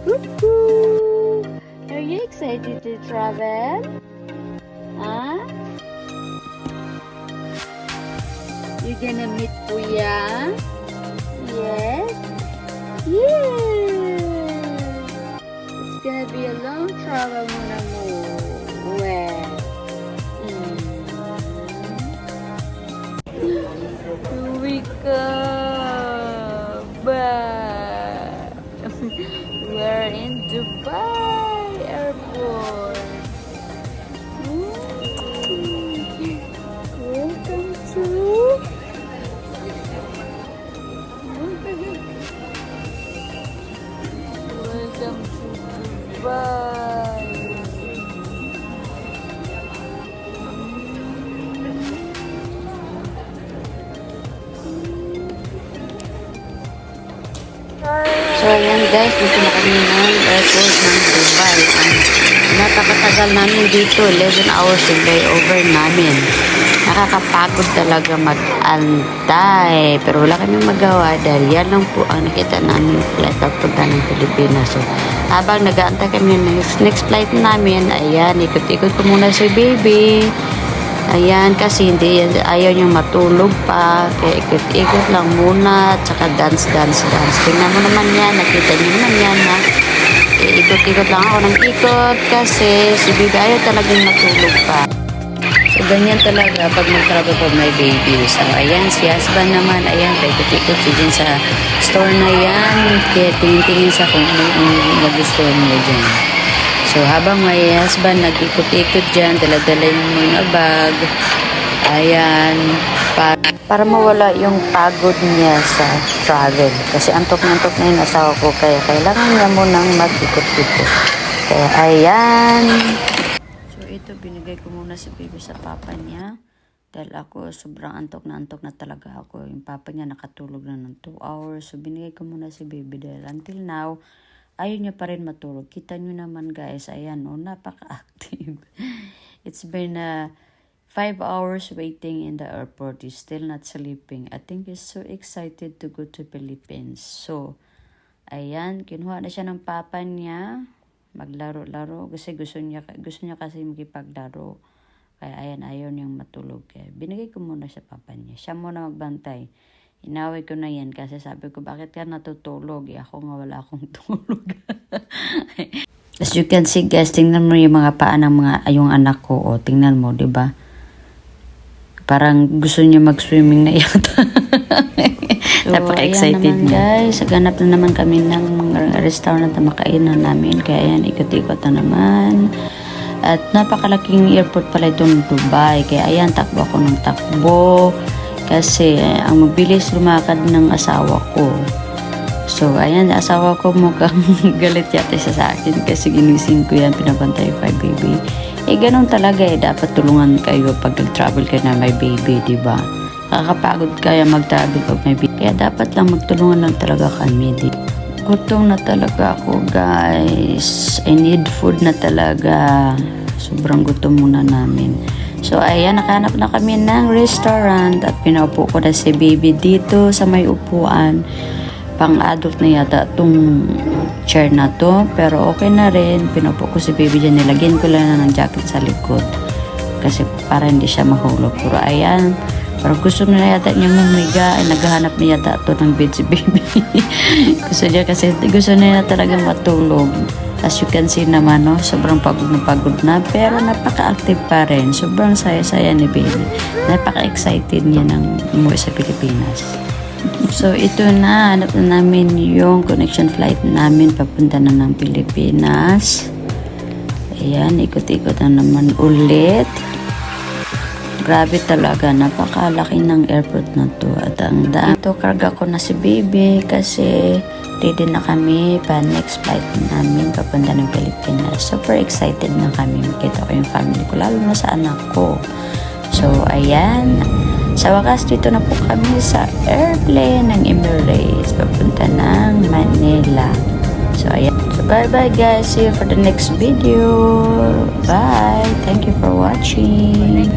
Woohoo! Are you excited to travel? Huh? You gonna meet Kuya? Yes? Yes! It's gonna be a long travel muna mo. Well. Here we come back. We're in Dubai Airport. Welcome to Dubai. So ayan guys, dito na kami ng airport ng Dubai. Napakatagal namin dito, 11 hours yung layover namin. Nakakapagod talaga mag-antay. Pero wala kami magawa dahil yan lang po ang nakita namin flight papunta ng Pilipinas. So habang nag-aantay kami ng next flight namin, ayan, ikot-ikot ko muna si baby. Ayan, kasi hindi, ayaw niyang matulog pa. Kaya ikot-ikot lang muna, tsaka dance. Tingnan mo naman yan, nakita niyo naman yan na ikot-ikot lang ako ng ikot kasi si baby ayaw talagang matulog pa. So, ganyan talaga pag mag-travel po my baby. So, ayan, si husband naman, ayan, paikot-ikot siya dyan sa store na yan. Kaya tingin-tingin sa kung ano yung mag-store niya dyan. So, habang may husband nag-ikot-ikot dyan, dala-dala yung mga bag, ayan, para mawala yung pagod niya sa travel. Kasi antok na yung asawa ko, kaya kailangan niya munang mag-ikot-ikot. Kaya, ayan. So, ito, binigay ko muna si baby sa papa niya. Dahil ako, sobrang antok na talaga ako. Yung papa niya nakatulog na ng 2 hours. So, binigay ko muna si baby dahil until now, ayaw niya pa rin matulog. Kita nyo naman guys, ayan o, napaka-active. It's been 5 hours waiting in the airport. He's still not sleeping. I think he's so excited to go to Philippines. So, ayan, kinuha na siya ng papa niya. Maglaro-laro. Kasi gusto niya kasi makipaglaro. Kaya ayan, ayaw niyang matulog. Kaya binigay ko muna sa papa niya. Siya muna magbantay. Inaway ko na yan kasi sabi ko, bakit ka natutulog? Ako nga wala akong tulog. As you can see guys, tingnan mo yung mga paa ng yung anak ko. O, tingnan mo, di ba? Parang gusto niya mag-swimming na yata. So, napaka-excited niya. Guys, ganap na naman kami ng mga restaurant na makainan namin. Kaya yan, ikot-ikot na naman. At napakalaking airport pala itong Dubai. Kaya ayan, takbo ako ng takbo. Kasi ang mabilis lumakad ng asawa ko. So, ayan, asawa ko mukhang galit yata siya sa akin kasi ginising ko yan, pinabantay pa baby. Ganun talaga dapat tulungan kayo pag nag-travel kayo na may baby, diba? Nakakapagod kaya mag-travel pag may baby. Kaya dapat lang magtulungan lang talaga kami, diba? Gutom na talaga ako, guys. I need food na talaga. Sobrang gutom muna namin. So, ayan, nakahanap na kami ng restaurant at pinaupo ko na si baby dito sa may upuan. Pang-adult na yata itong chair na to. Pero okay na rin. Pinaupo ko si baby dyan. Nilagyan ko lang na ng jacket sa likod. Kasi para hindi siya mahulog. Pero ayan, parang gusto na yata niyang humiga. Ay, naghahanap na yata ito ng bed si baby. Gusto niya kasi, gusto niya talaga matulog. As you can see naman, no, sobrang pagod na, pero napaka-active pa rin. Sobrang saya-saya ni baby. Napaka-excited niya ng umuwi sa Pilipinas. So, ito na. Hanap na namin yung connection flight namin papunta na ng Pilipinas. Ayan, ikot-ikot na naman ulit. Grabe talaga. Napakalaki ng airport na to. At ang daan. Ito, karga ko na si baby kasi ready na kami pa next flight namin papunta ng Pilipinas. Super excited na kami. Makita ko yung family ko, lalo na sa anak ko. So, ayan. Sa wakas, dito na po kami sa airplane ng Emirates papunta ng Manila. So, ayan. So, bye-bye guys. See you for the next video. Bye. Thank you for watching.